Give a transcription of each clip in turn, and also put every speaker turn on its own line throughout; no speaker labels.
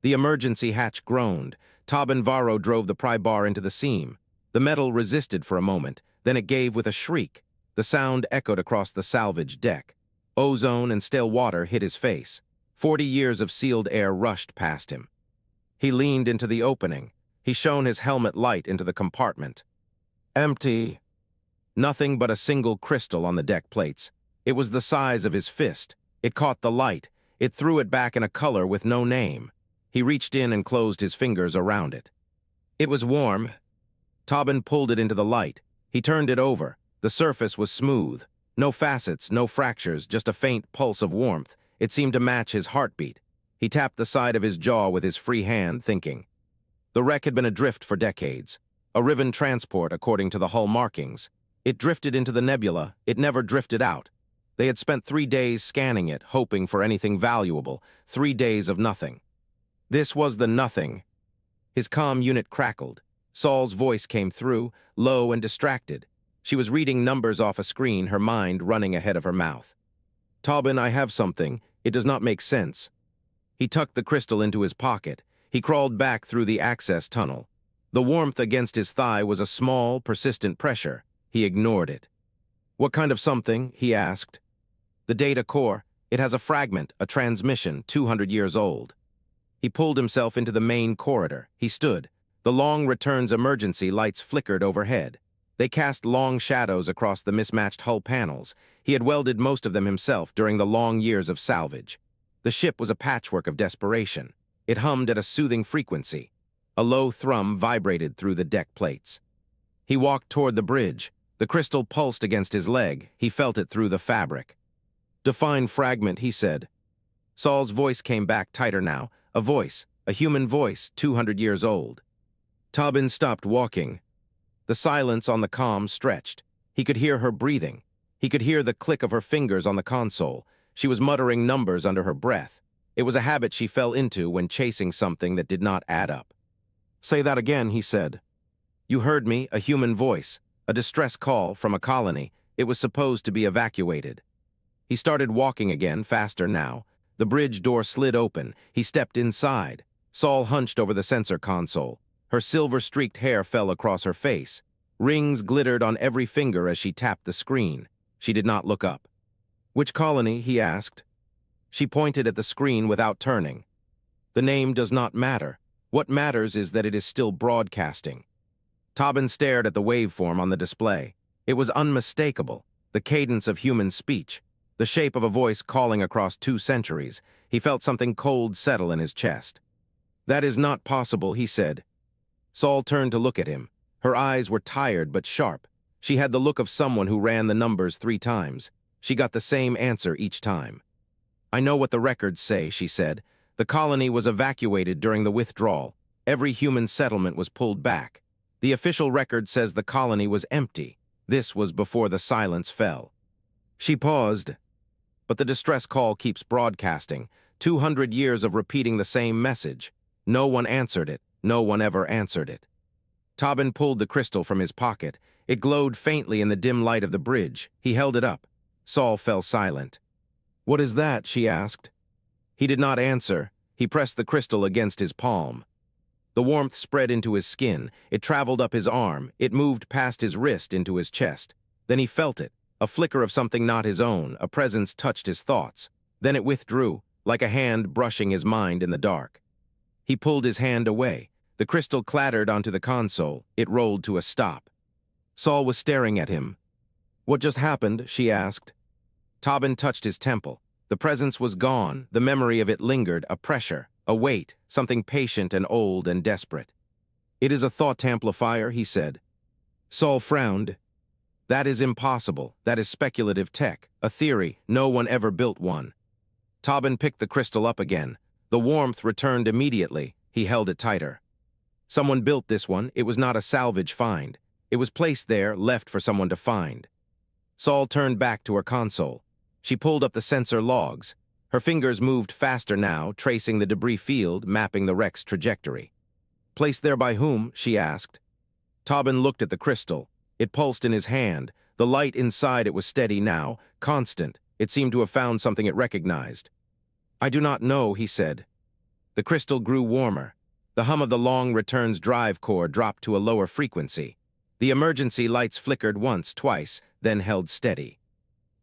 The emergency hatch groaned. Tobin Varro drove the pry bar into the seam. The metal resisted for a moment, then it gave with a shriek. The sound echoed across the salvage deck. Ozone and stale water hit his face. 40 years of sealed air rushed past him. He leaned into the opening. He shone his helmet light into the compartment. Empty. Nothing but a single crystal on the deck plates. It was the size of his fist. It caught the light. It threw it back in a color with no name. He reached in and closed his fingers around it. It was warm. Tobin pulled it into the light. He turned it over. The surface was smooth. No facets, no fractures, just a faint pulse of warmth. It seemed to match his heartbeat. He tapped the side of his jaw with his free hand, thinking. The wreck had been adrift for decades. A riven transport, according to the hull markings. It drifted into the Nebula. It never drifted out. They had spent 3 days scanning it, hoping for anything valuable. 3 days of nothing. This was the nothing. His comm unit crackled. Sol's voice came through, low and distracted. She was reading numbers off a screen, her mind running ahead of her mouth. Tobin, I have something. It does not make sense. He tucked the crystal into his pocket. He crawled back through the access tunnel. The warmth against his thigh was a small, persistent pressure. He ignored it. What kind of something? He asked. The data core. It has a fragment, a transmission, 200 years old. He pulled himself into the main corridor. He stood. The long returns emergency lights flickered overhead. They cast long shadows across the mismatched hull panels. He had welded most of them himself during the long years of salvage. The ship was a patchwork of desperation. It hummed at a soothing frequency. A low thrum vibrated through the deck plates. He walked toward the bridge. The crystal pulsed against his leg. He felt it through the fabric. Define fragment, he said. Sol's voice came back tighter now. A voice, a human voice, 200 years old. Tobin stopped walking. The silence on the comm stretched. He could hear her breathing. He could hear the click of her fingers on the console. She was muttering numbers under her breath. It was a habit she fell into when chasing something that did not add up. Say that again, he said. You heard me, a human voice. A distress call from a colony. It was supposed to be evacuated. He started walking again, faster now. The bridge door slid open. He stepped inside. Sol hunched over the sensor console. Her silver-streaked hair fell across her face. Rings glittered on every finger as she tapped the screen. She did not look up. Which colony? He asked. She pointed at the screen without turning. The name does not matter. What matters is that it is still broadcasting. Tobin stared at the waveform on the display. It was unmistakable, the cadence of human speech, the shape of a voice calling across 2 centuries. He felt something cold settle in his chest. That is not possible, he said. Sol turned to look at him. Her eyes were tired but sharp. She had the look of someone who ran the numbers 3 times. She got the same answer each time. I know what the records say, she said. The colony was evacuated during the withdrawal. Every human settlement was pulled back. The official record says the colony was empty. This was before the silence fell. She paused. But the distress call keeps broadcasting. 200 years of repeating the same message. No one answered it. No one ever answered it. Tobin pulled the crystal from his pocket. It glowed faintly in the dim light of the bridge. He held it up. Sol fell silent. What is that? She asked. He did not answer. He pressed the crystal against his palm. The warmth spread into his skin. It traveled up his arm. It moved past his wrist into his chest. Then he felt it. A flicker of something not his own. A presence touched his thoughts. Then it withdrew, like a hand brushing his mind in the dark. He pulled his hand away. The crystal clattered onto the console. It rolled to a stop. Sol was staring at him. What just happened? She asked. Tobin touched his temple. The presence was gone. The memory of it lingered, a pressure, a weight, something patient and old and desperate. It is a thought amplifier, he said. Sol frowned. That is impossible. That is speculative tech, a theory. No one ever built one. Tobin picked the crystal up again. The warmth returned immediately. He held it tighter. Someone built this one. It was not a salvage find. It was placed there, left for someone to find. Sol turned back to her console. She pulled up the sensor logs. Her fingers moved faster now, tracing the debris field, mapping the wreck's trajectory. Placed there by whom? She asked. Tobin looked at the crystal. It pulsed in his hand. The light inside it was steady now, constant. It seemed to have found something it recognized. I do not know, he said. The crystal grew warmer. The hum of the long returns drive core dropped to a lower frequency. The emergency lights flickered once, twice, then held steady.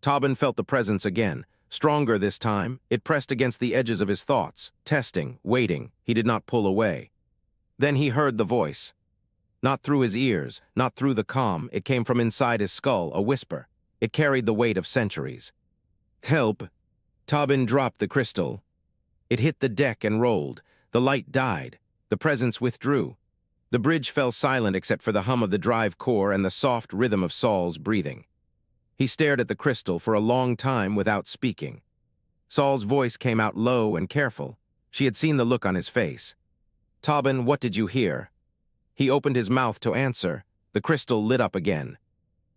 Tobin felt the presence again. Stronger this time, it pressed against the edges of his thoughts, testing, waiting. He did not pull away. Then he heard the voice. Not through his ears, not through the calm, it came from inside his skull, a whisper. It carried the weight of centuries. Help! Tobin dropped the crystal. It hit the deck and rolled. The light died. The presence withdrew. The bridge fell silent except for the hum of the drive core and the soft rhythm of Sol's breathing. He stared at the crystal for a long time without speaking. Sol's voice came out low and careful. She had seen the look on his face. Tobin, what did you hear? He opened his mouth to answer. The crystal lit up again.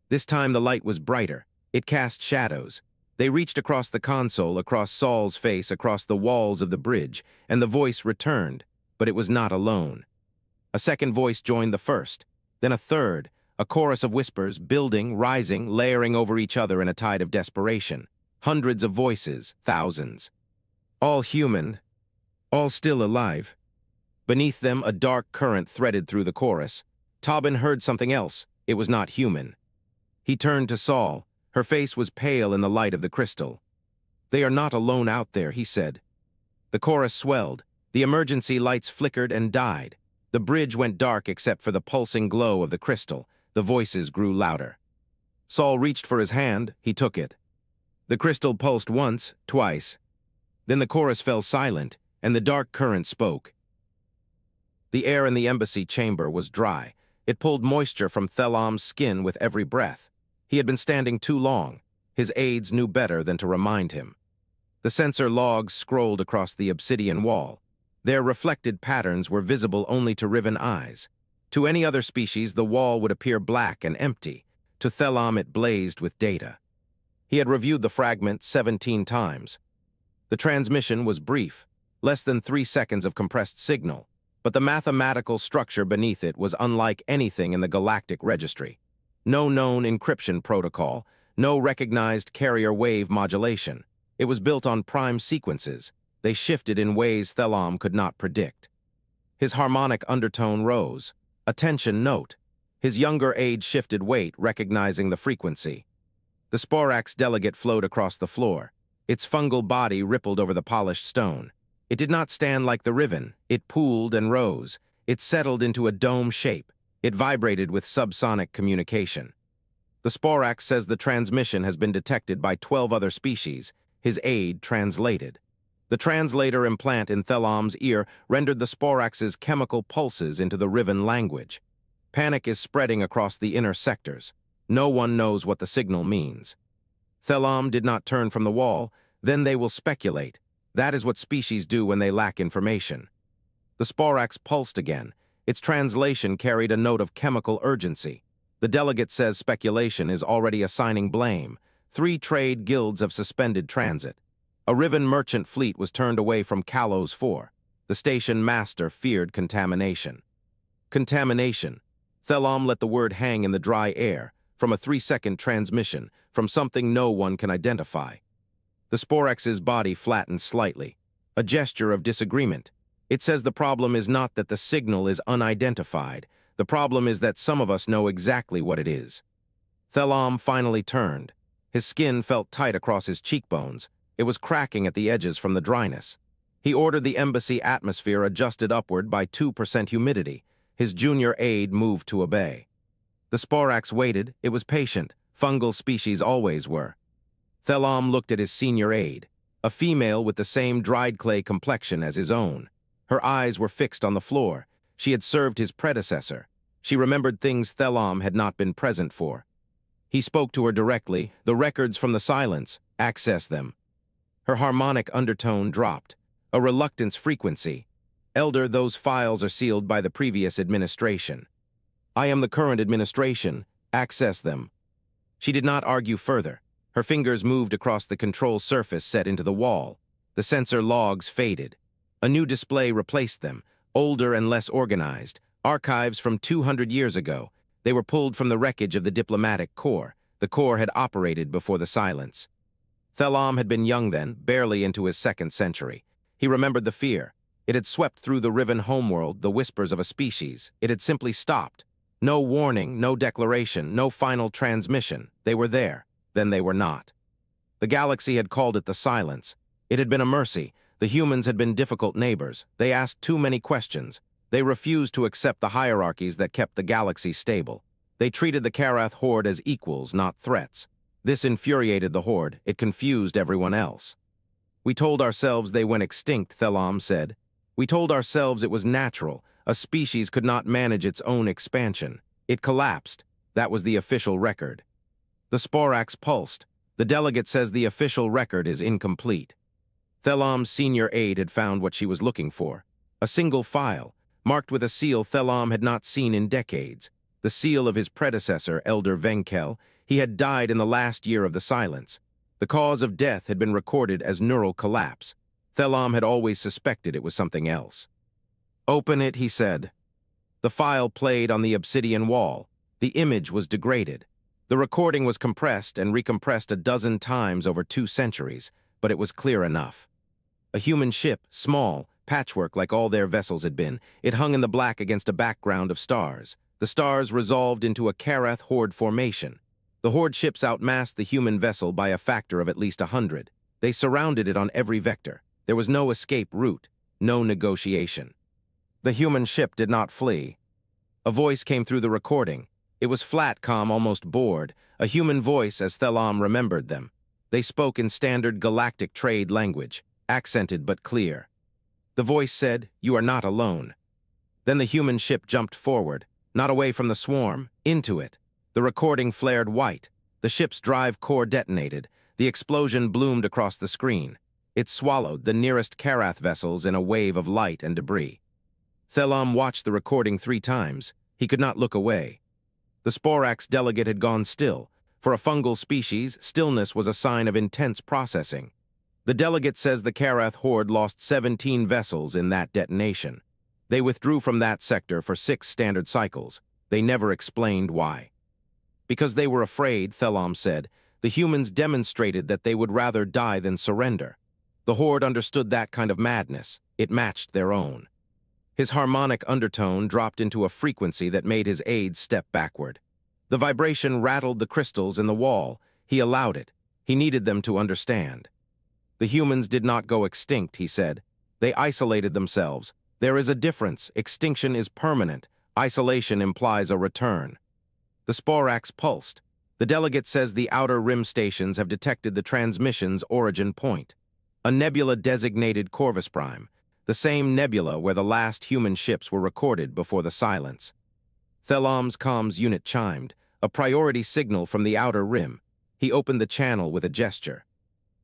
This time the light was brighter. It cast shadows. They reached across the console, across Sol's face, across the walls of the bridge, and the voice returned, but it was not alone. A second voice joined the first, then a third, a chorus of whispers, building, rising, layering over each other in a tide of desperation. Hundreds of voices, thousands. All human, all still alive. Beneath them, a dark current threaded through the chorus. Tobin heard something else. It was not human. He turned to Sol. Her face was pale in the light of the crystal. They are not alone out there, he said. The chorus swelled. The emergency lights flickered and died. The bridge went dark except for the pulsing glow of the crystal. The voices grew louder. Sol reached for his hand. He took it. The crystal pulsed once, twice. Then the chorus fell silent, and the dark current spoke. The air in the embassy chamber was dry. It pulled moisture from Thelam's skin with every breath. He had been standing too long. His aides knew better than to remind him. The sensor logs scrolled across the obsidian wall. Their reflected patterns were visible only to Riven eyes. To any other species, the wall would appear black and empty. To Thelam, it blazed with data. He had reviewed the fragment 17 times. The transmission was brief, less than 3 seconds of compressed signal, but the mathematical structure beneath it was unlike anything in the galactic registry. No known encryption protocol, no recognized carrier wave modulation. It was built on prime sequences. They shifted in ways Thelam could not predict. His harmonic undertone rose. A tension note. His younger aide shifted weight, recognizing the frequency. The Sporax delegate flowed across the floor. Its fungal body rippled over the polished stone. It did not stand like the Riven. It pooled and rose. It settled into a dome shape. It vibrated with subsonic communication. The Sporax says the transmission has been detected by 12 other species. His aide translated. The translator implant in Thelam's ear rendered the Sporax's chemical pulses into the Riven language. Panic is spreading across the inner sectors. No one knows what the signal means. Thelam did not turn from the wall. Then they will speculate. That is what species do when they lack information. The Sporax pulsed again. Its translation carried a note of chemical urgency. The delegate says speculation is already assigning blame. 3 trade guilds have suspended transit. A Riven merchant fleet was turned away from Kalos 4. The station master feared contamination. Contamination. Thelam let the word hang in the dry air, from a 3-second transmission, from something no one can identify. The Sporax's body flattened slightly. A gesture of disagreement. It says the problem is not that the signal is unidentified. The problem is that some of us know exactly what it is. Thelam finally turned. His skin felt tight across his cheekbones. It was cracking at the edges from the dryness. He ordered the embassy atmosphere adjusted upward by 2% humidity. His junior aide moved to obey. The Sporax waited. It was patient. Fungal species always were. Thelam looked at his senior aide, a female with the same dried clay complexion as his own. Her eyes were fixed on the floor. She had served his predecessor. She remembered things Thelam had not been present for. He spoke to her directly. The records from the silence, access them. Her harmonic undertone dropped. A reluctance frequency. Elder, those files are sealed by the previous administration. I am the current administration. Access them. She did not argue further. Her fingers moved across the control surface set into the wall. The sensor logs faded. A new display replaced them, older and less organized. Archives from 200 years ago. They were pulled from the wreckage of the diplomatic corps. The corps had operated before the silence. Thelam had been young then, barely into his 2nd century. He remembered the fear. It had swept through the riven homeworld, the whispers of a species. It had simply stopped. No warning, no declaration, no final transmission. They were there, then they were not. The galaxy had called it the silence. It had been a mercy. The humans had been difficult neighbors. They asked too many questions. They refused to accept the hierarchies that kept the galaxy stable. They treated the Karath horde as equals, not threats. This infuriated the horde. It confused everyone else. We told ourselves they went extinct, Thelam said. We told ourselves it was natural. A species could not manage its own expansion. It collapsed. That was the official record. The Sporax pulsed. The delegate says the official record is incomplete. Thelam's senior aide had found what she was looking for. A single file, marked with a seal Thelam had not seen in decades. The seal of his predecessor, Elder Venkel. He had died in the last year of the silence. The cause of death had been recorded as neural collapse. Thelam had always suspected it was something else. "Open it," he said. The file played on the obsidian wall. The image was degraded. The recording was compressed and recompressed a dozen times over 2 centuries, but it was clear enough. A human ship, small, patchwork like all their vessels had been. It hung in the black against a background of stars. The stars resolved into a Karath horde formation. The horde ships outmassed the human vessel by a factor of at least 100. They surrounded it on every vector. There was no escape route, no negotiation. The human ship did not flee. A voice came through the recording. It was flat, calm, almost bored, a human voice as Thelam remembered them. They spoke in standard galactic trade language, accented but clear. The voice said, "You are not alone." Then the human ship jumped forward, not away from the swarm, into it. The recording flared white. The ship's drive core detonated. The explosion bloomed across the screen. It swallowed the nearest Karath vessels in a wave of light and debris. Thelam watched the recording 3 times. He could not look away. The Sporax delegate had gone still. For a fungal species, stillness was a sign of intense processing. The delegate says the Karath horde lost 17 vessels in that detonation. They withdrew from that sector for 6 standard cycles. They never explained why. Because they were afraid, Thelam said, the humans demonstrated that they would rather die than surrender. The horde understood that kind of madness. It matched their own. His harmonic undertone dropped into a frequency that made his aides step backward. The vibration rattled the crystals in the wall. He allowed it. He needed them to understand. The humans did not go extinct, he said. They isolated themselves. There is a difference. Extinction is permanent. Isolation implies a return. The Sporax pulsed. The delegate says the outer rim stations have detected the transmission's origin point. A nebula designated Corvus Prime, the same nebula where the last human ships were recorded before the silence. Thelam's comms unit chimed, a priority signal from the outer rim. He opened the channel with a gesture.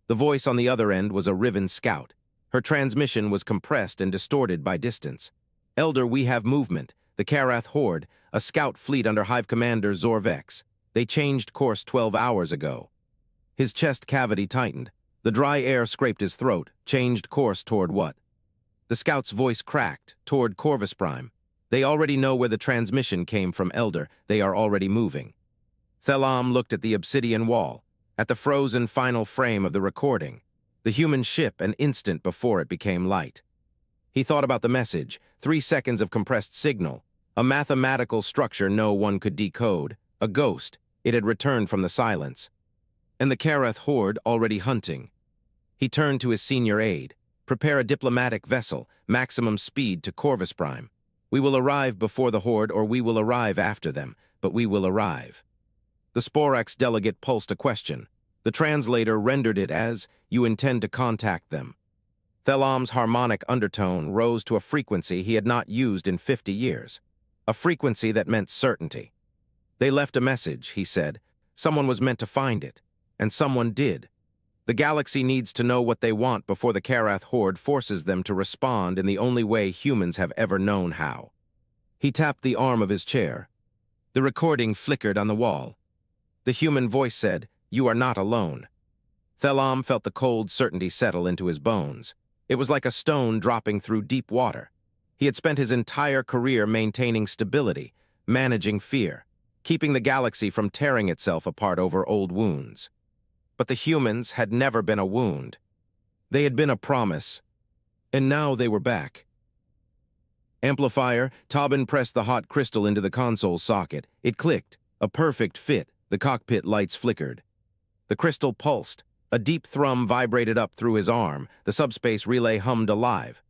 The voice on the other end was a Riven scout. Her transmission was compressed and distorted by distance. "Elder, we have movement. The Karath horde, a scout fleet under Hive Commander Zorvex. They changed course 12 hours ago." His chest cavity tightened. The dry air scraped his throat. Changed course toward what? The scout's voice cracked. Toward Corvus Prime. They already know where the transmission came from, Elder. They are already moving. Thelam looked at the obsidian wall, at the frozen final frame of the recording, the human ship an instant before it became light. He thought about the message, 3 seconds of compressed signal, a mathematical structure no one could decode, a ghost. It had returned from the silence. And the Karath horde already hunting. He turned to his senior aide. "Prepare a diplomatic vessel, maximum speed to Corvus Prime. We will arrive before the horde or we will arrive after them, but we will arrive." The Sporax delegate pulsed a question. The translator rendered it as, "You intend to contact them." Thelam's harmonic undertone rose to a frequency he had not used in 50 years, a frequency that meant certainty. "They left a message," he said. "Someone was meant to find it, and someone did. The galaxy needs to know what they want before the Karath horde forces them to respond in the only way humans have ever known how." He tapped the arm of his chair. The recording flickered on the wall. The human voice said, "You are not alone." Thelam felt the cold certainty settle into his bones. It was like a stone dropping through deep water. He had spent his entire career maintaining stability, managing fear, keeping the galaxy from tearing itself apart over old wounds. But the humans had never been a wound. They had been a promise. And now they were back. Amplifier, Tobin pressed the hot crystal into the console socket. It clicked. A perfect fit. The cockpit lights flickered. The crystal pulsed. A deep thrum vibrated up through his arm. The subspace relay hummed alive.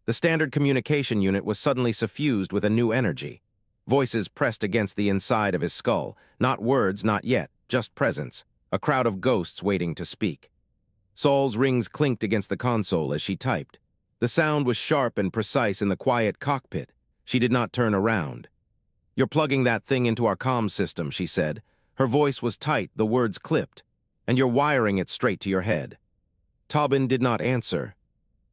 The standard communication unit was suddenly suffused with a new energy. Voices pressed against the inside of his skull. Not words, not yet, just presence. A crowd of ghosts waiting to speak. Sol's rings clinked against the console as she typed. The sound was sharp and precise in the quiet cockpit. She did not turn around. "You're plugging that thing into our comms system," she said. Her voice was tight, the words clipped. "And you're wiring it straight to your head." Tobin did not answer.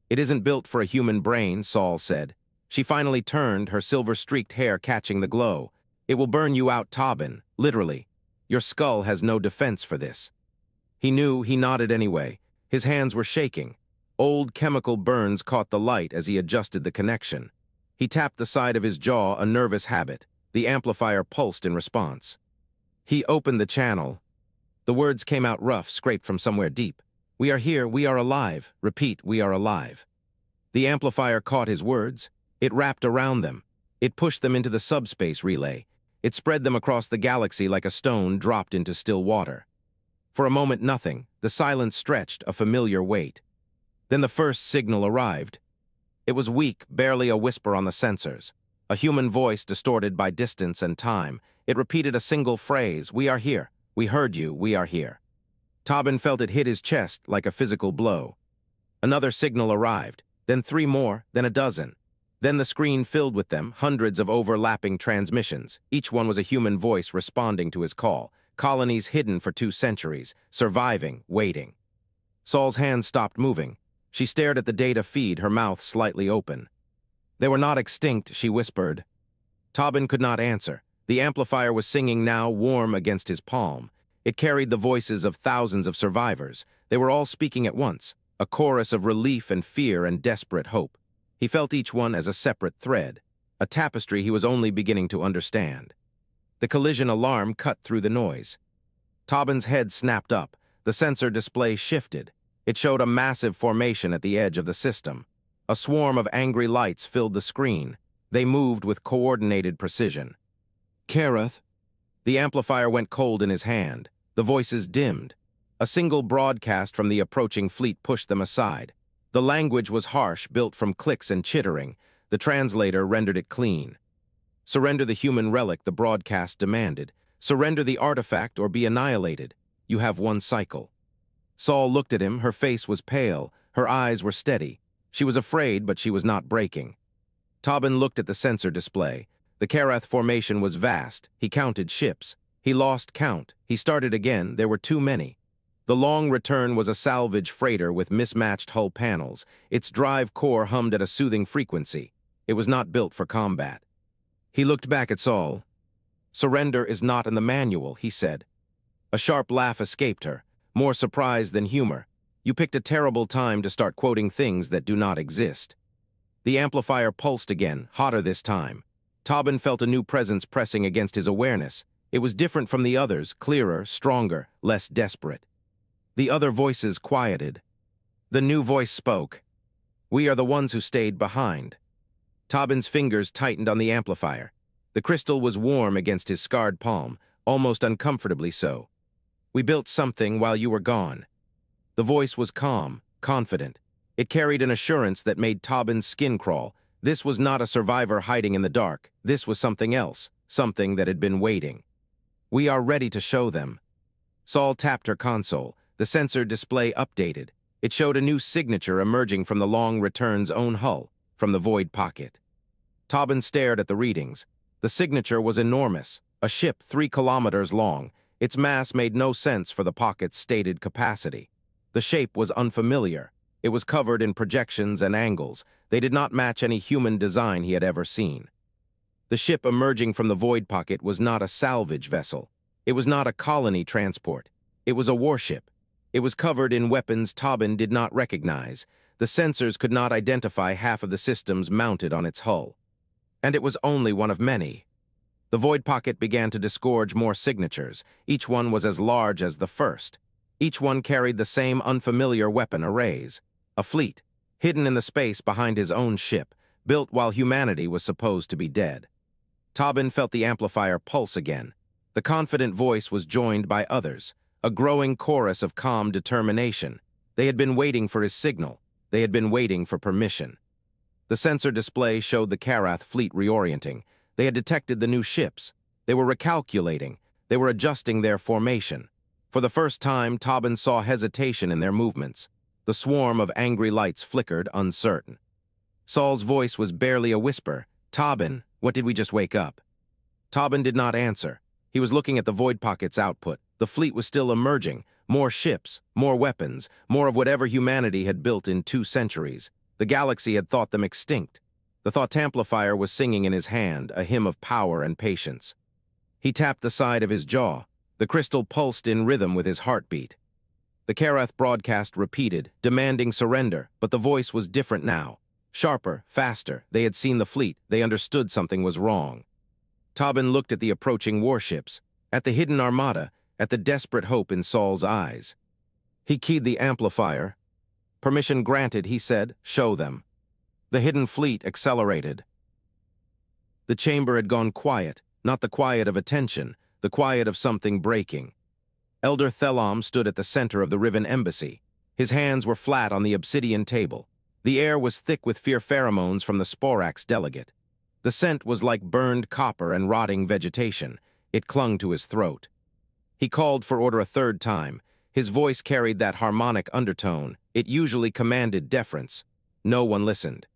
"It isn't built for a human brain," Sol said. She finally turned, her silver-streaked hair catching the glow. "It will burn you out, Tobin, literally. Your skull has no defense for this." He knew, he nodded anyway. His hands were shaking. Old chemical burns caught the light as he adjusted the connection. He tapped the side of his jaw, a nervous habit. The amplifier pulsed in response. He opened the channel. The words came out rough, scraped from somewhere deep. "We are here, we are alive. Repeat, we are alive." The amplifier caught his words. It wrapped around them. It pushed them into the subspace relay. It spread them across the galaxy like a stone dropped into still water. For a moment, nothing. The silence stretched, a familiar weight. Then the first signal arrived. It was weak, barely a whisper on the sensors. A human voice distorted by distance and time. It repeated a single phrase, "We are here. We heard you. We are here." Tobin felt it hit his chest like a physical blow. Another signal arrived, then 3 more, then a dozen. Then the screen filled with them, hundreds of overlapping transmissions. Each one was a human voice responding to his call. Colonies hidden for 2 centuries, surviving, waiting. Sol's hands stopped moving. She stared at the data feed, her mouth slightly open. "They were not extinct," she whispered. Tobin could not answer. The amplifier was singing now, warm against his palm. It carried the voices of thousands of survivors. They were all speaking at once, a chorus of relief and fear and desperate hope. He felt each one as a separate thread, a tapestry he was only beginning to understand. The collision alarm cut through the noise. Tobin's head snapped up. The sensor display shifted. It showed a massive formation at the edge of the system. A swarm of angry lights filled the screen. They moved with coordinated precision. "Karath." The amplifier went cold in his hand. The voices dimmed. A single broadcast from the approaching fleet pushed them aside. The language was harsh, built from clicks and chittering. The translator rendered it clean. "Surrender the human relic," the broadcast demanded. "Surrender the artifact or be annihilated. You have 1 cycle." Sol looked at him. Her face was pale. Her eyes were steady. She was afraid, but she was not breaking. Tobin looked at the sensor display. The Karath formation was vast. He counted ships. He lost count. He started again. There were too many. The long return was a salvage freighter with mismatched hull panels. Its drive core hummed at a soothing frequency. It was not built for combat. He looked back at Sol. "Surrender is not in the manual," he said. A sharp laugh escaped her, more surprise than humor. "You picked a terrible time to start quoting things that do not exist." The amplifier pulsed again, hotter this time. Tobin felt a new presence pressing against his awareness. It was different from the others, clearer, stronger, less desperate. The other voices quieted. The new voice spoke. "We are the ones who stayed behind." Tobin's fingers tightened on the amplifier. The crystal was warm against his scarred palm, almost uncomfortably so. "We built something while you were gone." The voice was calm, confident. It carried an assurance that made Tobin's skin crawl. This was not a survivor hiding in the dark. This was something else, something that had been waiting. "We are ready to show them." Sol tapped her console. The sensor display updated. It showed a new signature emerging from the long return's own hull, from the void pocket. Tobin stared at the readings. The signature was enormous, a ship 3 kilometers long. Its mass made no sense for the pocket's stated capacity. The shape was unfamiliar. It was covered in projections and angles. They did not match any human design he had ever seen. The ship emerging from the void pocket was not a salvage vessel. It was not a colony transport. It was a warship. It was covered in weapons Tobin did not recognize. The sensors could not identify half of the systems mounted on its hull. And it was only one of many. The void pocket began to disgorge more signatures. Each one was as large as the first. Each one carried the same unfamiliar weapon arrays. A fleet, hidden in the space behind his own ship, built while humanity was supposed to be dead. Tobin felt the amplifier pulse again. The confident voice was joined by others, a growing chorus of calm determination. They had been waiting for his signal. They had been waiting for permission. The sensor display showed the Karath fleet reorienting. They had detected the new ships. They were recalculating. They were adjusting their formation. For the first time, Tobin saw hesitation in their movements. The swarm of angry lights flickered, uncertain. Sol's voice was barely a whisper. "Tobin, what did we just wake up?" Tobin did not answer. He was looking at the Void Pocket's output. The fleet was still emerging. More ships, more weapons, more of whatever humanity had built in 2 centuries. The galaxy had thought them extinct. The thought amplifier was singing in his hand, a hymn of power and patience. He tapped the side of his jaw. The crystal pulsed in rhythm with his heartbeat. The Karath broadcast repeated, demanding surrender, but the voice was different now. Sharper, faster. They had seen the fleet. They understood something was wrong. Tobin looked at the approaching warships, at the hidden Armada, at the desperate hope in Sol's eyes. He keyed the amplifier. "Permission granted," he said. "Show them." The hidden fleet accelerated. The chamber had gone quiet, not the quiet of attention, the quiet of something breaking. Elder Thelam stood at the center of the Riven Embassy. His hands were flat on the obsidian table. The air was thick with fear pheromones from the Sporax delegate. The scent was like burned copper and rotting vegetation. It clung to his throat. He called for order a third time. His voice carried that harmonic undertone. It usually commanded deference. No one listened.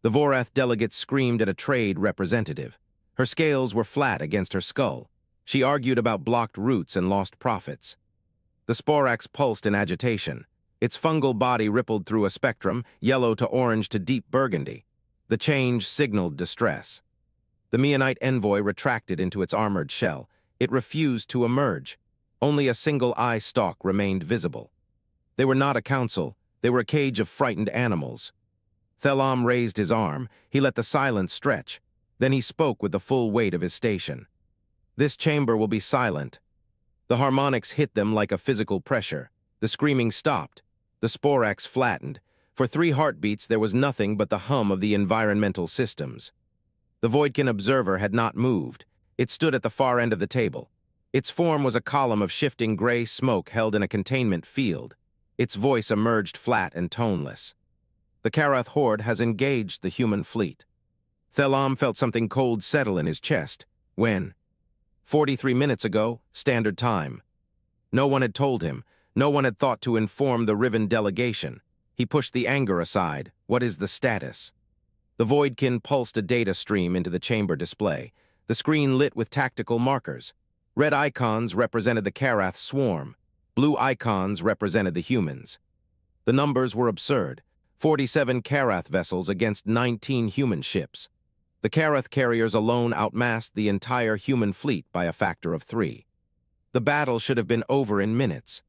The Vorath delegate screamed at a trade representative. Her scales were flat against her skull. She argued about blocked routes and lost profits. The Sporax pulsed in agitation. Its fungal body rippled through a spectrum, yellow to orange to deep burgundy. The change signaled distress. The Meonite envoy retracted into its armored shell. It refused to emerge. Only a single eye stalk remained visible. They were not a council. They were a cage of frightened animals. Thelam raised his arm. He let the silence stretch. Then he spoke with the full weight of his station. "This chamber will be silent." The harmonics hit them like a physical pressure. The screaming stopped. The Sporax flattened. For 3 heartbeats, there was nothing but the hum of the environmental systems. The Voidkin observer had not moved. It stood at the far end of the table. Its form was a column of shifting gray smoke held in a containment field. Its voice emerged flat and toneless. "The Karath horde has engaged the human fleet." Thelam felt something cold settle in his chest. When? 43 minutes ago, standard time. No one had told him. No one had thought to inform the Riven delegation. He pushed the anger aside. What is the status? The Voidkin pulsed a data stream into the chamber display. The screen lit with tactical markers. Red icons represented the Karath swarm. Blue icons represented the humans. The numbers were absurd. 47 Karath vessels against 19 human ships. The Karath carriers alone outmassed the entire human fleet by a factor of 3. The battle should have been over in minutes.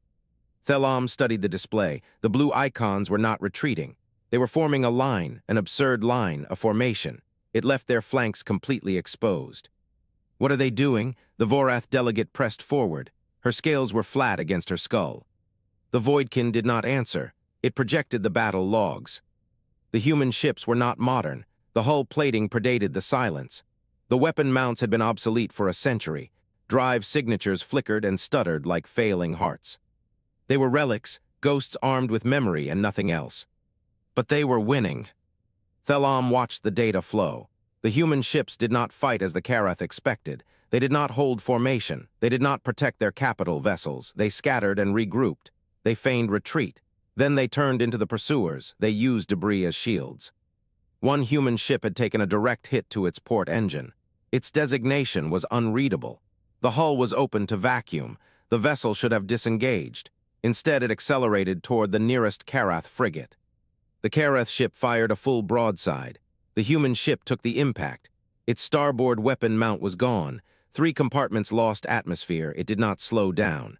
Thelam studied the display. The blue icons were not retreating. They were forming a line, an absurd line, a formation. It left their flanks completely exposed. "What are they doing?" The Vorath delegate pressed forward. Her scales were flat against her skull. The Voidkin did not answer. It projected the battle logs. The human ships were not modern. The hull plating predated the silence. The weapon mounts had been obsolete for a century. Drive signatures flickered and stuttered like failing hearts. They were relics, ghosts armed with memory and nothing else. But they were winning. Thelam watched the data flow. The human ships did not fight as the Karath expected. They did not hold formation. They did not protect their capital vessels. They scattered and regrouped. They feigned retreat. Then they turned into the pursuers. They used debris as shields. One human ship had taken a direct hit to its port engine. Its designation was unreadable. The hull was open to vacuum. The vessel should have disengaged. Instead, it accelerated toward the nearest Karath frigate. The Karath ship fired a full broadside. The human ship took the impact. Its starboard weapon mount was gone. 3 compartments lost atmosphere. It did not slow down.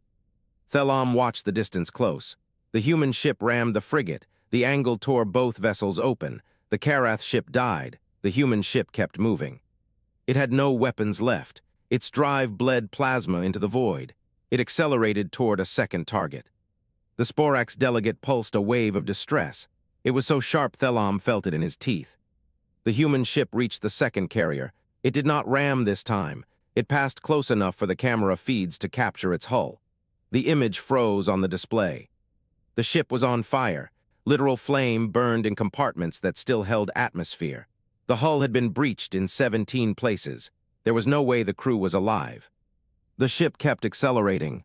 Thelam watched the distance close. The human ship rammed the frigate. The angle tore both vessels open. The Karath ship died. The human ship kept moving. It had no weapons left. Its drive bled plasma into the void. It accelerated toward a second target. The Sporax delegate pulsed a wave of distress. It was so sharp Thelam felt it in his teeth. The human ship reached the second carrier. It did not ram this time. It passed close enough for the camera feeds to capture its hull. The image froze on the display. The ship was on fire. Literal flame burned in compartments that still held atmosphere. The hull had been breached in 17 places. There was no way the crew was alive. The ship kept accelerating.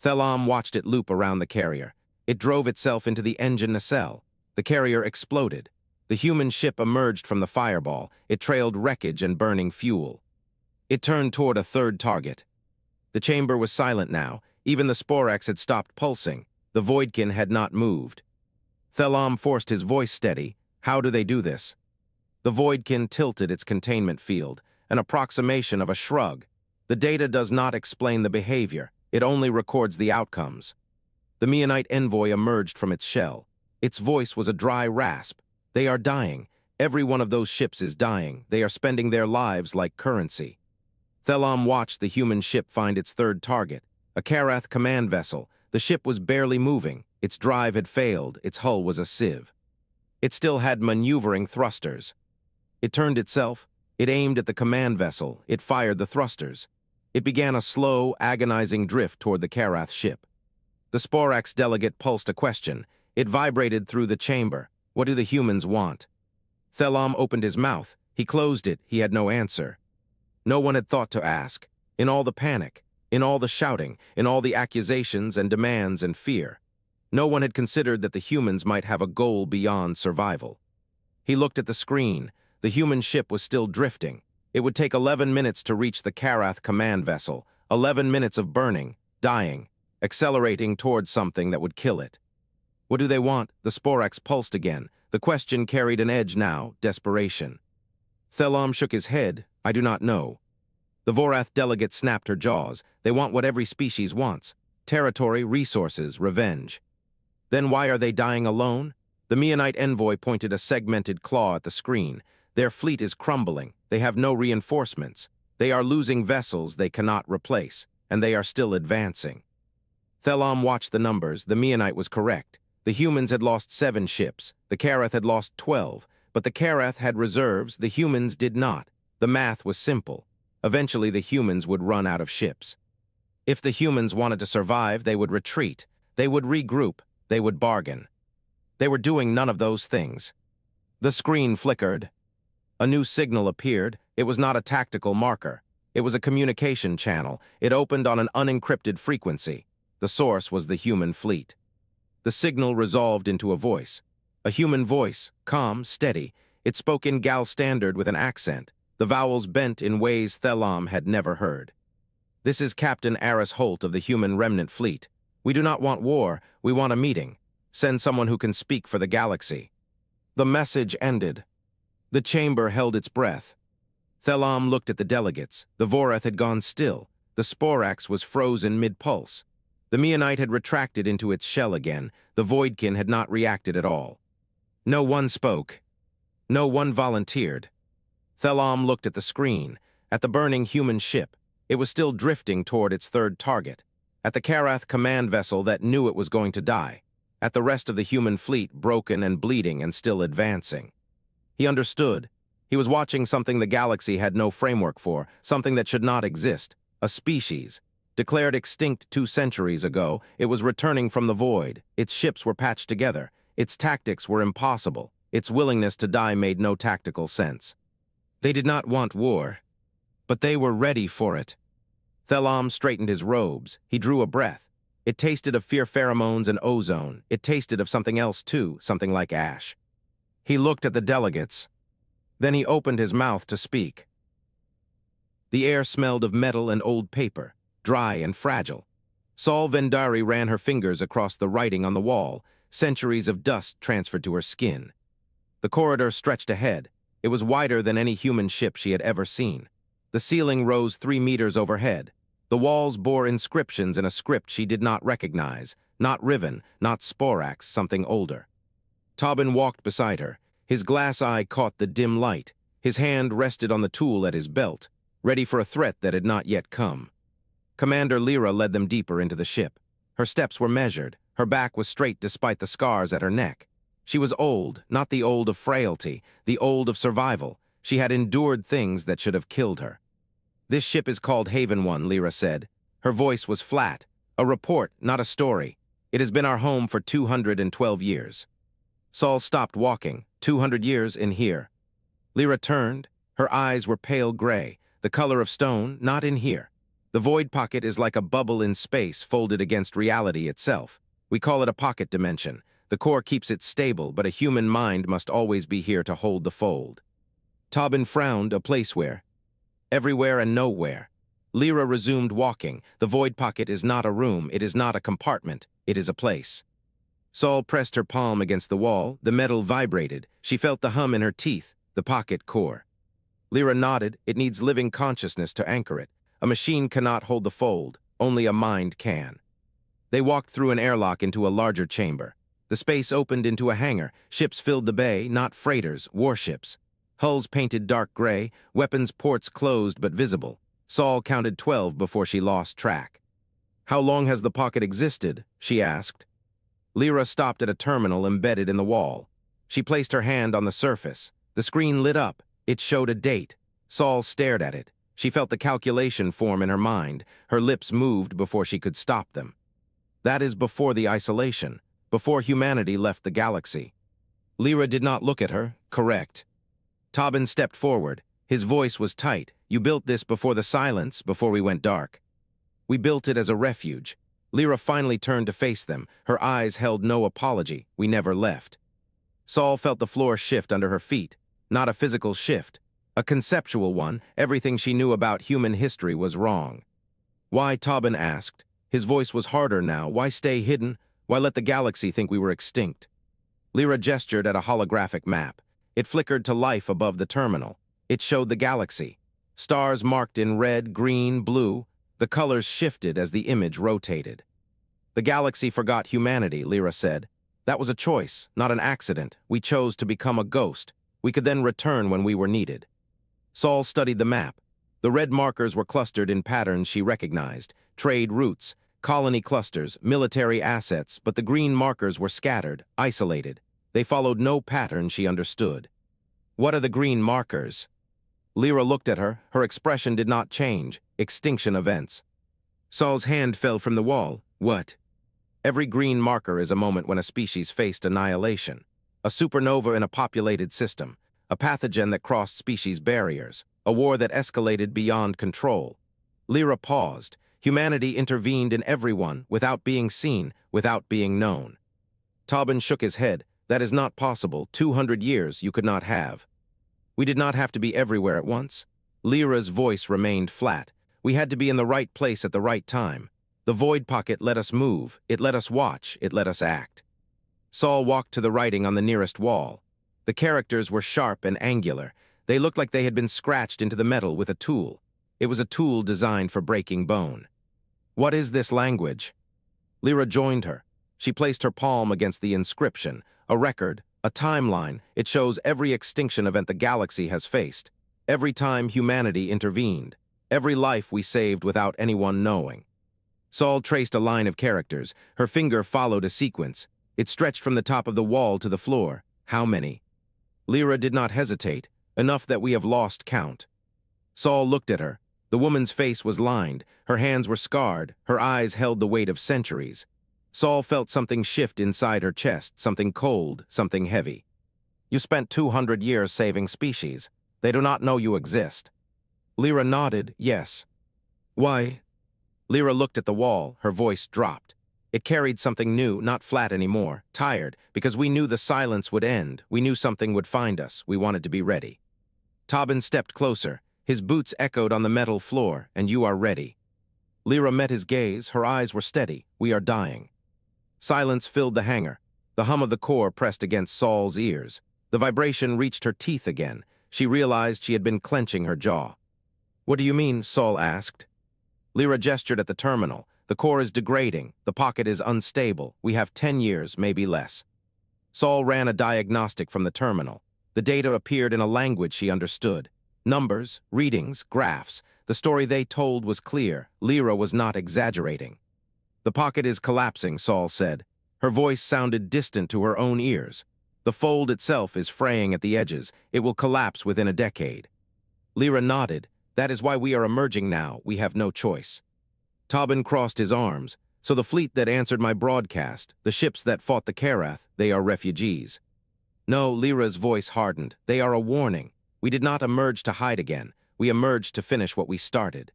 Thelam watched it loop around the carrier. It drove itself into the engine nacelle. The carrier exploded. The human ship emerged from the fireball. It trailed wreckage and burning fuel. It turned toward a third target. The chamber was silent now. Even the Sporax had stopped pulsing. The Voidkin had not moved. Thelam forced his voice steady. How do they do this? The Voidkin tilted its containment field, an approximation of a shrug. The data does not explain the behavior. It only records the outcomes. The Meonite envoy emerged from its shell. Its voice was a dry rasp. They are dying. Every one of those ships is dying. They are spending their lives like currency. Thelam watched the human ship find its third target, a Karath command vessel. The ship was barely moving. Its drive had failed. Its hull was a sieve. It still had maneuvering thrusters. It turned itself. It aimed at the command vessel. It fired the thrusters. It began a slow, agonizing drift toward the Karath ship. The Sporax delegate pulsed a question. It vibrated through the chamber. What do the humans want? Thelam opened his mouth. He closed it. He had no answer. No one had thought to ask. In all the panic, in all the shouting, in all the accusations and demands and fear, no one had considered that the humans might have a goal beyond survival. He looked at the screen. The human ship was still drifting. It would take 11 minutes to reach the Karath command vessel, 11 minutes of burning, dying, accelerating towards something that would kill it. What do they want? The Sporax pulsed again. The question carried an edge now, desperation. Thelam shook his head. I do not know. The Vorath delegate snapped her jaws. They want what every species wants. Territory, resources, revenge. Then why are they dying alone? The Meonite envoy pointed a segmented claw at the screen. Their fleet is crumbling. They have no reinforcements. They are losing vessels they cannot replace, and they are still advancing. Thelam watched the numbers. The Meonite was correct. The humans had lost 7 ships. The Karath had lost 12. But the Karath had reserves. The humans did not. The math was simple. Eventually, the humans would run out of ships. If the humans wanted to survive, they would retreat. They would regroup. They would bargain. They were doing none of those things. The screen flickered. A new signal appeared. It was not a tactical marker. It was a communication channel. It opened on an unencrypted frequency. The source was the human fleet. The signal resolved into a voice. A human voice, calm, steady. It spoke in Gal Standard with an accent. The vowels bent in ways Thelam had never heard. This is Captain Aris Holt of the Human Remnant Fleet. We do not want war. We want a meeting. Send someone who can speak for the galaxy. The message ended. The chamber held its breath. Thelam looked at the delegates. The Vorath had gone still. The Sporax was frozen mid-pulse. The Meonite had retracted into its shell again. The Voidkin had not reacted at all. No one spoke. No one volunteered. Thelam looked at the screen, at the burning human ship. It was still drifting toward its third target. At the Karath command vessel that knew it was going to die. At the rest of the human fleet, broken and bleeding and still advancing. He understood. He was watching something the galaxy had no framework for, something that should not exist. A species. Declared extinct 2 centuries ago, it was returning from the void. Its ships were patched together. Its tactics were impossible. Its willingness to die made no tactical sense. They did not want war, but they were ready for it. Thelam straightened his robes. He drew a breath. It tasted of fear pheromones and ozone. It tasted of something else too, something like ash. He looked at the delegates. Then he opened his mouth to speak. The air smelled of metal and old paper, dry and fragile. Sol Vendari ran her fingers across the writing on the wall, centuries of dust transferred to her skin. The corridor stretched ahead. It was wider than any human ship she had ever seen. The ceiling rose 3 meters overhead. The walls bore inscriptions in a script she did not recognize, not Riven, not Sporax, something older. Tobin walked beside her. His glass eye caught the dim light. His hand rested on the tool at his belt, ready for a threat that had not yet come. Commander Lyra led them deeper into the ship. Her steps were measured. Her back was straight despite the scars at her neck. She was old, not the old of frailty, the old of survival. She had endured things that should have killed her. "This ship is called Haven One," Lyra said. Her voice was flat. "A report, not a story. It has been our home for 212 years. Sol stopped walking. 200 years in here. Lyra turned. Her eyes were pale gray, the color of stone, not in here. The void pocket is like a bubble in space folded against reality itself. We call it a pocket dimension. The core keeps it stable, but a human mind must always be here to hold the fold." Tobin frowned. "A place where?" "Everywhere and nowhere." Lyra resumed walking. "The void pocket is not a room, it is not a compartment, it is a place." Sol pressed her palm against the wall. The metal vibrated. She felt the hum in her teeth, the pocket core. Lyra nodded. "It needs living consciousness to anchor it. A machine cannot hold the fold, only a mind can." They walked through an airlock into a larger chamber. The space opened into a hangar. Ships filled the bay, not freighters, warships. Hulls painted dark gray, weapons ports closed but visible. Sol counted 12 before she lost track. "How long has the pocket existed?" she asked. Lyra stopped at a terminal embedded in the wall. She placed her hand on the surface. The screen lit up. It showed a date. Sol stared at it. She felt the calculation form in her mind. Her lips moved before she could stop them. "That is before the isolation, before humanity left the galaxy." Lyra did not look at her. "Correct." Tobin stepped forward. His voice was tight. "You built this before the silence, before we went dark." "We built it as a refuge." Lyra finally turned to face them. Her eyes held no apology. "We never left." Sol felt the floor shift under her feet. Not a physical shift, a conceptual one. Everything she knew about human history was wrong. "Why?" Tobin asked. His voice was harder now. "Why stay hidden? Why let the galaxy think we were extinct?" Lyra gestured at a holographic map. It flickered to life above the terminal. It showed the galaxy. Stars marked in red, green, blue. The colors shifted as the image rotated. "The galaxy forgot humanity," Lyra said. "That was a choice, not an accident. We chose to become a ghost. We could then return when we were needed." Sol studied the map. The red markers were clustered in patterns she recognized. Trade routes, colony clusters, military assets, but the green markers were scattered, isolated. They followed no pattern she understood. "What are the green markers?" Lyra looked at her. Her expression did not change. "Extinction events." Sol's hand fell from the wall. "What?" "Every green marker is a moment when a species faced annihilation. A supernova in a populated system. A pathogen that crossed species barriers. A war that escalated beyond control." Lyra paused. Humanity intervened in everyone, without being seen, without being known. Tobin shook his head. "That is not possible. 200 years you could not have." "We did not have to be everywhere at once." Lyra's voice remained flat. "We had to be in the right place at the right time. The void pocket let us move. It let us watch. It let us act." Sol walked to the writing on the nearest wall. The characters were sharp and angular. They looked like they had been scratched into the metal with a tool. It was a tool designed for breaking bone. "What is this language?" Lyra joined her. She placed her palm against the inscription. A record, a timeline. It shows every extinction event the galaxy has faced. Every time humanity intervened. Every life we saved without anyone knowing. Sol traced a line of characters. Her finger followed a sequence. It stretched from the top of the wall to the floor. "How many?" Lyra did not hesitate. "Enough that we have lost count." Sol looked at her. The woman's face was lined. Her hands were scarred. Her eyes held the weight of centuries. Sol felt something shift inside her chest, something cold, something heavy. "You spent 200 years saving species. They do not know you exist." Lyra nodded. "Yes." "Why?" Lyra looked at the wall. Her voice dropped. It carried something new, not flat anymore, tired, because we knew the silence would end. We knew something would find us. We wanted to be ready. Tobin stepped closer. His boots echoed on the metal floor. "And you are ready." Lyra met his gaze. Her eyes were steady. "We are dying." Silence filled the hangar. The hum of the core pressed against Sol's ears. The vibration reached her teeth again. She realized she had been clenching her jaw. "What do you mean?" Sol asked. Lyra gestured at the terminal. "The core is degrading. The pocket is unstable. We have 10 years, maybe less." Sol ran a diagnostic from the terminal. The data appeared in a language she understood. Numbers, readings, graphs. The story they told was clear. Lyra was not exaggerating. "The pocket is collapsing," Sol said. Her voice sounded distant to her own ears. The fold itself is fraying at the edges. It will collapse within a decade. Lyra nodded. That is why we are emerging now. We have no choice. Tobin crossed his arms. So the fleet that answered my broadcast, the ships that fought the Karath, they are refugees. No, Lyra's voice hardened. They are a warning. We did not emerge to hide again. We emerged to finish what we started.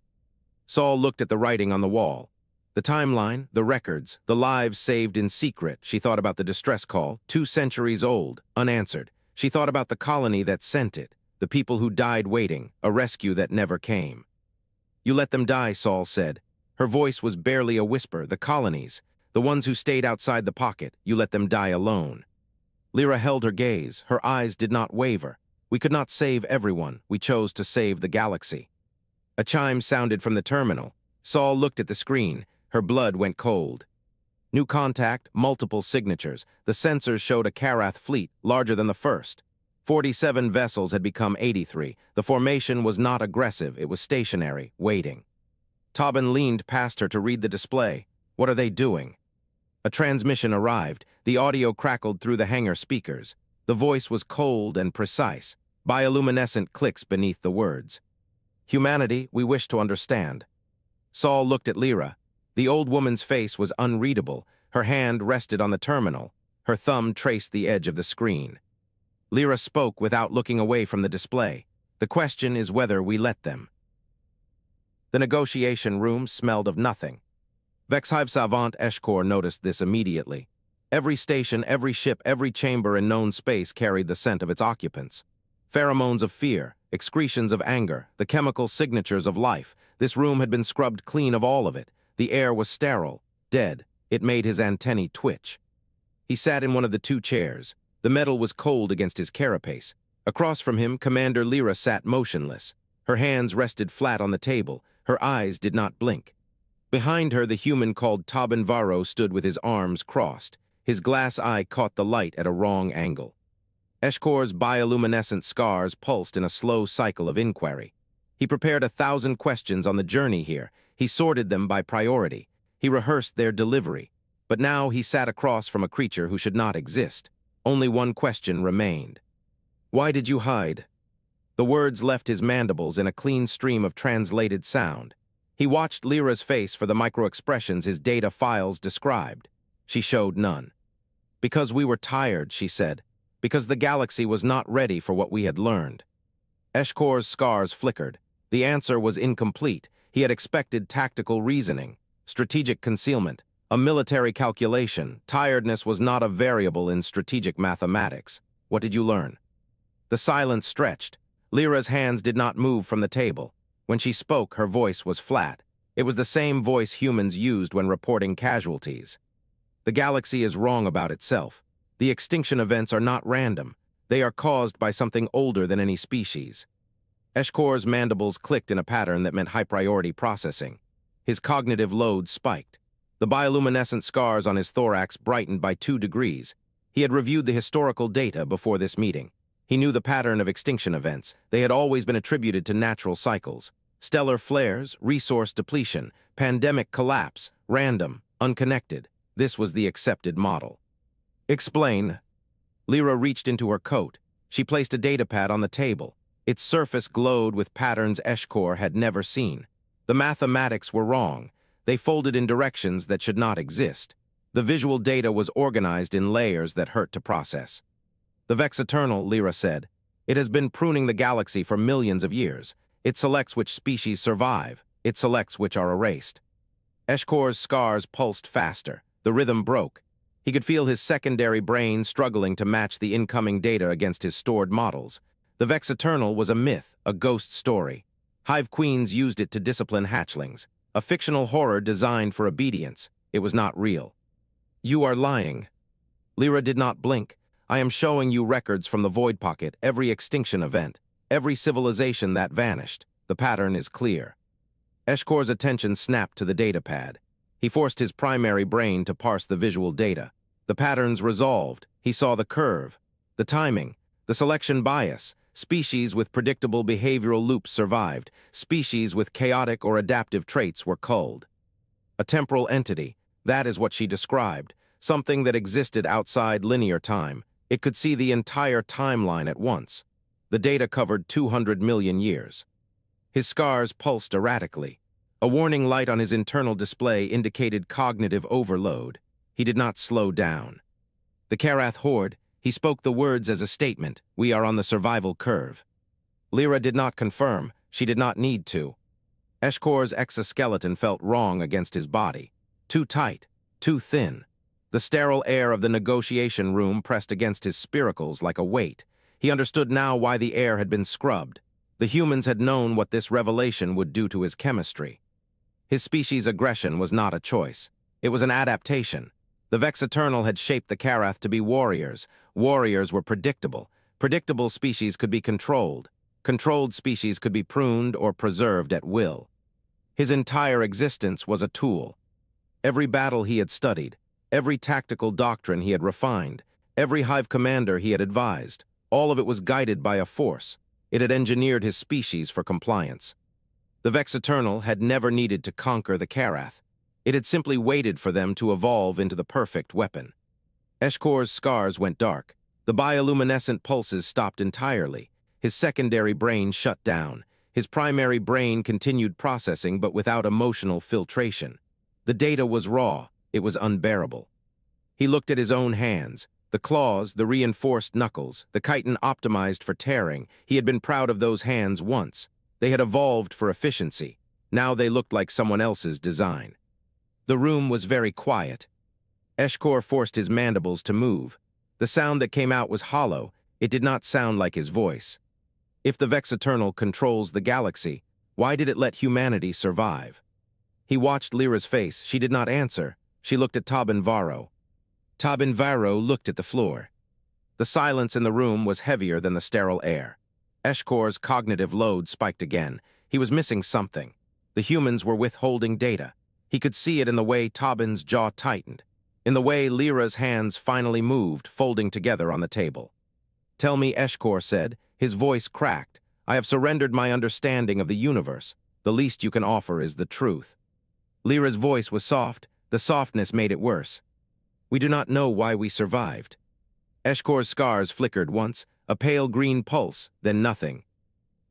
Sol looked at the writing on the wall. The timeline, the records, the lives saved in secret. She thought about the distress call, 2 centuries old, unanswered. She thought about the colony that sent it, the people who died waiting, a rescue that never came. You let them die, Sol said. Her voice was barely a whisper. The colonies, the ones who stayed outside the pocket, you let them die alone. Lyra held her gaze. Her eyes did not waver. We could not save everyone. We chose to save the galaxy. A chime sounded from the terminal. Sol looked at the screen. Her blood went cold. New contact, multiple signatures. The sensors showed a Karath fleet, larger than the first. 47 vessels had become 83. The formation was not aggressive. It was stationary, waiting. Tobin leaned past her to read the display. What are they doing? A transmission arrived. The audio crackled through the hangar speakers. The voice was cold and precise. Bioluminescent clicks beneath the words. Humanity, we wish to understand. Sol looked at Lyra. The old woman's face was unreadable. Her hand rested on the terminal. Her thumb traced the edge of the screen. Lyra spoke without looking away from the display. The question is whether we let them. The negotiation room smelled of nothing. Vex-HFY Sci-Fi noticed this immediately. Every station, every ship, every chamber in known space carried the scent of its occupants. Pheromones of fear, excretions of anger, the chemical signatures of life. This room had been scrubbed clean of all of it. The air was sterile, dead. It made his antennae twitch. He sat in one of the 2 chairs. The metal was cold against his carapace. Across from him, Commander Lyra sat motionless. Her hands rested flat on the table. Her eyes did not blink. Behind her, the human called Tobin Varro stood with his arms crossed. His glass eye caught the light at a wrong angle. Eshkor's bioluminescent scars pulsed in a slow cycle of inquiry. He prepared 1,000 questions on the journey here. He sorted them by priority. He rehearsed their delivery. But now he sat across from a creature who should not exist. Only one question remained. Why did you hide? The words left his mandibles in a clean stream of translated sound. He watched Lyra's face for the micro-expressions his data files described. She showed none. Because we were tired, she said. Because the galaxy was not ready for what we had learned. Eshkor's scars flickered. The answer was incomplete. He had expected tactical reasoning, strategic concealment, a military calculation. Tiredness was not a variable in strategic mathematics. What did you learn? The silence stretched. Lyra's hands did not move from the table. When she spoke, her voice was flat. It was the same voice humans used when reporting casualties. The galaxy is wrong about itself. The extinction events are not random. They are caused by something older than any species. Eshkor's mandibles clicked in a pattern that meant high-priority processing. His cognitive load spiked. The bioluminescent scars on his thorax brightened by 2 degrees. He had reviewed the historical data before this meeting. He knew the pattern of extinction events. They had always been attributed to natural cycles. Stellar flares, resource depletion, pandemic collapse, random, unconnected. This was the accepted model. Explain. Lyra reached into her coat. She placed a datapad on the table. Its surface glowed with patterns Eshkor had never seen. The mathematics were wrong. They folded in directions that should not exist. The visual data was organized in layers that hurt to process. The Vex Eternal, Lyra said. It has been pruning the galaxy for millions of years. It selects which species survive. It selects which are erased. Eshkor's scars pulsed faster. The rhythm broke. He could feel his secondary brain struggling to match the incoming data against his stored models. The Vex Eternal was a myth, a ghost story. Hive queens used it to discipline hatchlings. A fictional horror designed for obedience. It was not real. You are lying. Lyra did not blink. I am showing you records from the Void Pocket, every extinction event, every civilization that vanished. The pattern is clear. Eshkor's attention snapped to the datapad. He forced his primary brain to parse the visual data. The patterns resolved. He saw the curve, the timing, the selection bias. Species with predictable behavioral loops survived. Species with chaotic or adaptive traits were culled. A temporal entity, that is what she described, something that existed outside linear time. It could see the entire timeline at once. The data covered 200 million years. His scars pulsed erratically. A warning light on his internal display indicated cognitive overload. He did not slow down. The Karath horde, he spoke the words as a statement. We are on the survival curve. Lyra did not confirm. She did not need to. Eshkor's exoskeleton felt wrong against his body. Too tight, too thin. The sterile air of the negotiation room pressed against his spiracles like a weight. He understood now why the air had been scrubbed. The humans had known what this revelation would do to his chemistry. His species' aggression was not a choice. It was an adaptation. The Vex Eternal had shaped the Karath to be warriors. Warriors were predictable. Predictable species could be controlled. Controlled species could be pruned or preserved at will. His entire existence was a tool. Every battle he had studied, every tactical doctrine he had refined, every hive commander he had advised, all of it was guided by a force. It had engineered his species for compliance. The Vex Eternal had never needed to conquer the Karath. It had simply waited for them to evolve into the perfect weapon. Eshkor's scars went dark. The bioluminescent pulses stopped entirely. His secondary brain shut down. His primary brain continued processing, but without emotional filtration. The data was raw. It was unbearable. He looked at his own hands. The claws, the reinforced knuckles, the chitin optimized for tearing. He had been proud of those hands once. They had evolved for efficiency. Now they looked like someone else's design. The room was very quiet. Eshkor forced his mandibles to move. The sound that came out was hollow. It did not sound like his voice. If the Vex Eternal controls the galaxy, why did it let humanity survive? He watched Lyra's face. She did not answer. She looked at Tobin Varro. Tobin Varro looked at the floor. The silence in the room was heavier than the sterile air. Eshkor's cognitive load spiked again. He was missing something. The humans were withholding data. He could see it in the way Tobin's jaw tightened, in the way Lyra's hands finally moved, folding together on the table. Tell me, Eshkor said. His voice cracked. I have surrendered my understanding of the universe. The least you can offer is the truth. Lyra's voice was soft. The softness made it worse. We do not know why we survived. Eshkor's scars flickered once, a pale green pulse, then nothing.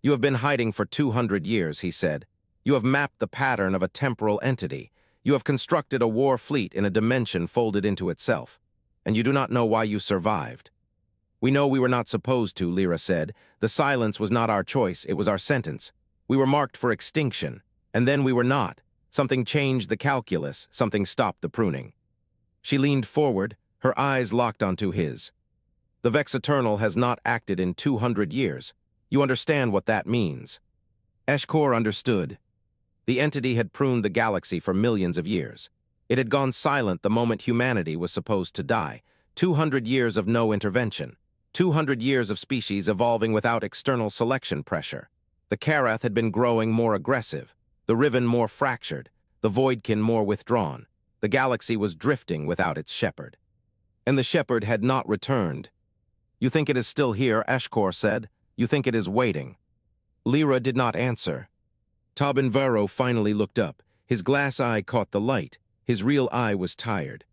You have been hiding for 200 years, he said. You have mapped the pattern of a temporal entity. You have constructed a war fleet in a dimension folded into itself. And you do not know why you survived. We know we were not supposed to, Lyra said. The silence was not our choice, it was our sentence. We were marked for extinction, and then we were not. Something changed the calculus, something stopped the pruning. She leaned forward, her eyes locked onto his. The Vex Eternal has not acted in 200 years. You understand what that means. Eshkor understood. The entity had pruned the galaxy for millions of years. It had gone silent the moment humanity was supposed to die. 200 years of no intervention. 200 years of species evolving without external selection pressure. The Karath had been growing more aggressive, the Riven more fractured, the Voidkin more withdrawn. The galaxy was drifting without its shepherd. And the shepherd had not returned. You think it is still here, Eshkor said. You think it is waiting. Lyra did not answer. Tobin Varro finally looked up. His glass eye caught the light. His real eye was tired.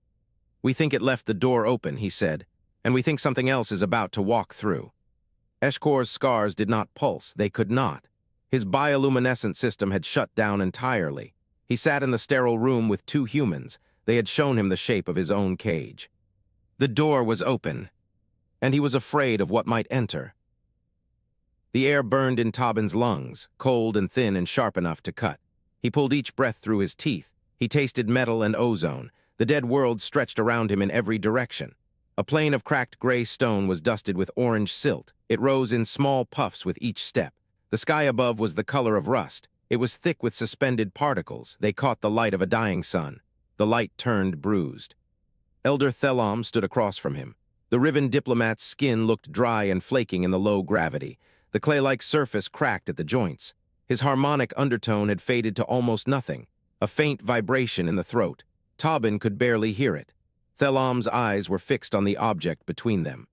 We think it left the door open, he said, and we think something else is about to walk through. Eshkor's scars did not pulse. They could not. His bioluminescent system had shut down entirely. He sat in the sterile room with two humans. They had shown him the shape of his own cage. The door was open, and he was afraid of what might enter. The air burned in Tobin's lungs, cold and thin and sharp enough to cut. He pulled each breath through his teeth. He tasted metal and ozone. The dead world stretched around him in every direction. A plain of cracked gray stone was dusted with orange silt. It rose in small puffs with each step. The sky above was the color of rust. It was thick with suspended particles. They caught the light of a dying sun. The light turned bruised. Elder Thelam stood across from him. The Riven diplomat's skin looked dry and flaking in the low gravity. The clay-like surface cracked at the joints. His harmonic undertone had faded to almost nothing, a faint vibration in the throat. Tobin could barely hear it. Thelam's eyes were fixed on the object between them.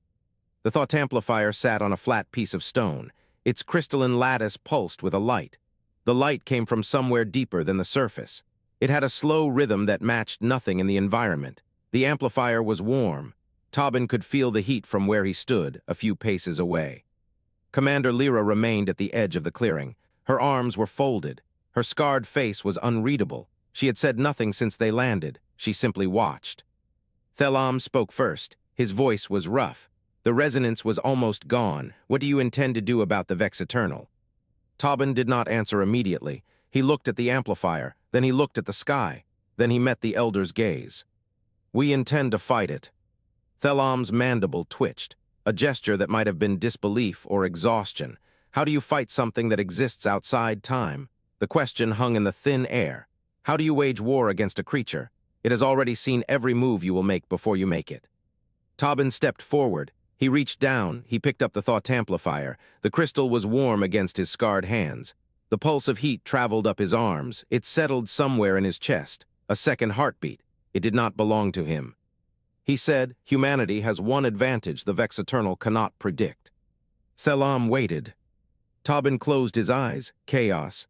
The thought amplifier sat on a flat piece of stone. Its crystalline lattice pulsed with a light. The light came from somewhere deeper than the surface. It had a slow rhythm that matched nothing in the environment. The amplifier was warm. Tobin could feel the heat from where he stood, a few paces away. Commander Lyra remained at the edge of the clearing. Her arms were folded. Her scarred face was unreadable. She had said nothing since they landed. She simply watched. Thelam spoke first. His voice was rough. The resonance was almost gone. "What do you intend to do about the Vex Eternal?" Tobin did not answer immediately. He looked at the amplifier, then he looked at the sky. Then he met the Elder's gaze. "We intend to fight it." Thelam's mandible twitched, a gesture that might have been disbelief or exhaustion. How do you fight something that exists outside time? The question hung in the thin air. How do you wage war against a creature? It has already seen every move you will make before you make it. Tobin stepped forward. He reached down. He picked up the thought amplifier. The crystal was warm against his scarred hands. The pulse of heat traveled up his arms. It settled somewhere in his chest. A second heartbeat. It did not belong to him. He said, "Humanity has one advantage the Vex Eternal cannot predict." Thelam waited. Tobin closed his eyes. Chaos.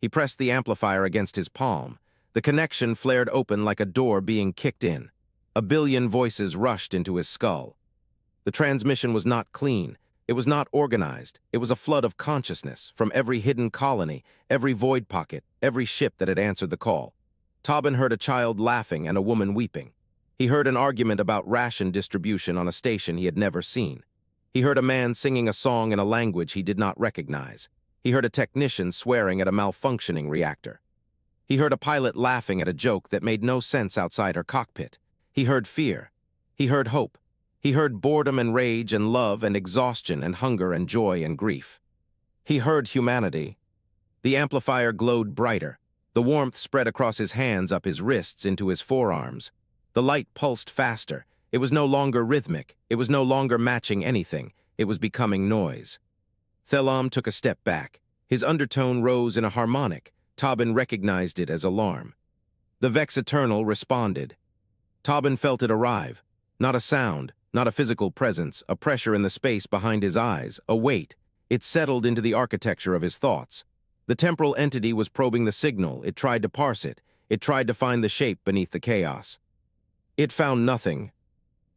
He pressed the amplifier against his palm. The connection flared open like a door being kicked in. A billion voices rushed into his skull. The transmission was not clean. It was not organized. It was a flood of consciousness from every hidden colony, every void pocket, every ship that had answered the call. Tobin heard a child laughing and a woman weeping. He heard an argument about ration distribution on a station he had never seen. He heard a man singing a song in a language he did not recognize. He heard a technician swearing at a malfunctioning reactor. He heard a pilot laughing at a joke that made no sense outside her cockpit. He heard fear. He heard hope. He heard boredom and rage and love and exhaustion and hunger and joy and grief. He heard humanity. The amplifier glowed brighter. The warmth spread across his hands, up his wrists, into his forearms. The light pulsed faster. It was no longer rhythmic. It was no longer matching anything. It was becoming noise. Thelam took a step back. His undertone rose in a harmonic. Tobin recognized it as alarm. The Vex Eternal responded. Tobin felt it arrive. Not a sound, not a physical presence, a pressure in the space behind his eyes, a weight. It settled into the architecture of his thoughts. The temporal entity was probing the signal. It tried to parse it. It tried to find the shape beneath the chaos. It found nothing.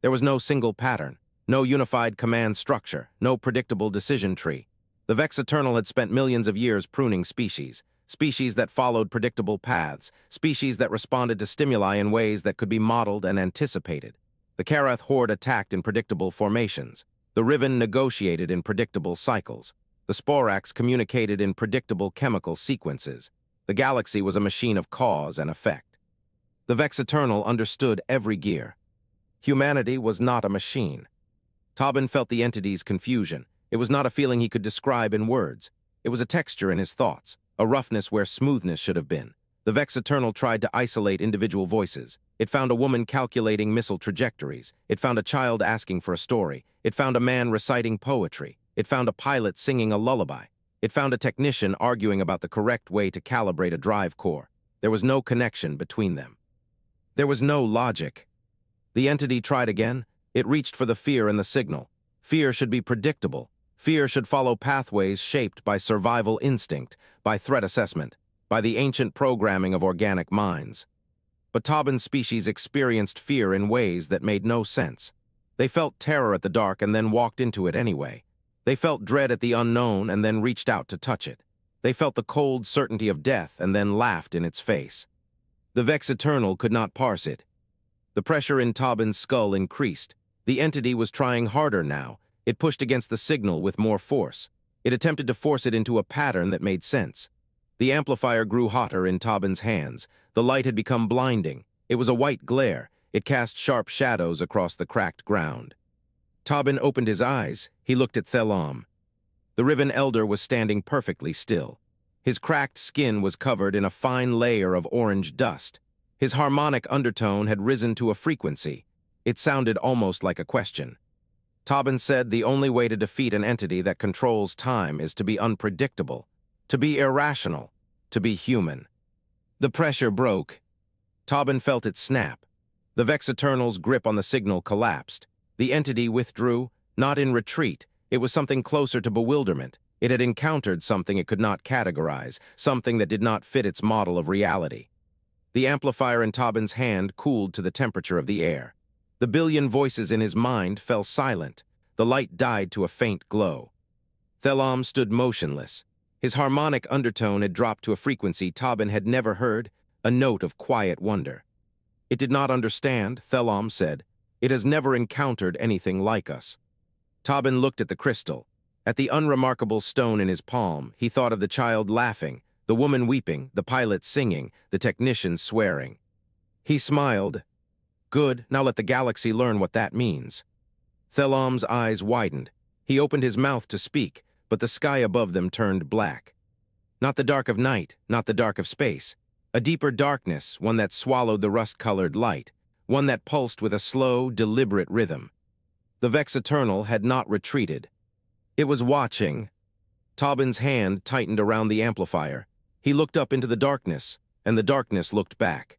There was no single pattern, no unified command structure, no predictable decision tree. The Vex Eternal had spent millions of years pruning species that followed predictable paths, species that responded to stimuli in ways that could be modeled and anticipated. The Karath horde attacked in predictable formations. The Riven negotiated in predictable cycles. The Sporax communicated in predictable chemical sequences. The galaxy was a machine of cause and effect. The Vex Eternal understood every gear. Humanity was not a machine. Tobin felt the entity's confusion. It was not a feeling he could describe in words. It was a texture in his thoughts, a roughness where smoothness should have been. The Vex Eternal tried to isolate individual voices. It found a woman calculating missile trajectories. It found a child asking for a story. It found a man reciting poetry. It found a pilot singing a lullaby. It found a technician arguing about the correct way to calibrate a drive core. There was no connection between them. There was no logic. The entity tried again. It reached for the fear in the signal. Fear should be predictable. Fear should follow pathways shaped by survival instinct, by threat assessment, by the ancient programming of organic minds. But Tobin's species experienced fear in ways that made no sense. They felt terror at the dark and then walked into it anyway. They felt dread at the unknown and then reached out to touch it. They felt the cold certainty of death and then laughed in its face. The Vex Eternal could not parse it. The pressure in Tobin's skull increased. The entity was trying harder now. It pushed against the signal with more force. It attempted to force it into a pattern that made sense. The amplifier grew hotter in Tobin's hands. The light had become blinding. It was a white glare. It cast sharp shadows across the cracked ground. Tobin opened his eyes. He looked at Thelam. The Riven Elder was standing perfectly still. His cracked skin was covered in a fine layer of orange dust. His harmonic undertone had risen to a frequency. It sounded almost like a question. Tobin said the only way to defeat an entity that controls time is to be unpredictable, to be irrational, to be human. The pressure broke. Tobin felt it snap. The Vex Eternal's grip on the signal collapsed. The entity withdrew, not in retreat. It was something closer to bewilderment. It had encountered something it could not categorize, something that did not fit its model of reality. The amplifier in Tobin's hand cooled to the temperature of the air. The billion voices in his mind fell silent. The light died to a faint glow. Thelom stood motionless. His harmonic undertone had dropped to a frequency Tobin had never heard, a note of quiet wonder. It did not understand, Thelom said. It has never encountered anything like us. Tobin looked at the crystal. At the unremarkable stone in his palm, he thought of the child laughing, the woman weeping, the pilot singing, the technician swearing. He smiled. Good, now let the galaxy learn what that means. Thelom's eyes widened. He opened his mouth to speak, but the sky above them turned black. Not the dark of night, not the dark of space. A deeper darkness, one that swallowed the rust-colored light, one that pulsed with a slow, deliberate rhythm. The Vex Eternal had not retreated. It was watching. Tobin's hand tightened around the amplifier. He looked up into the darkness, and the darkness looked back.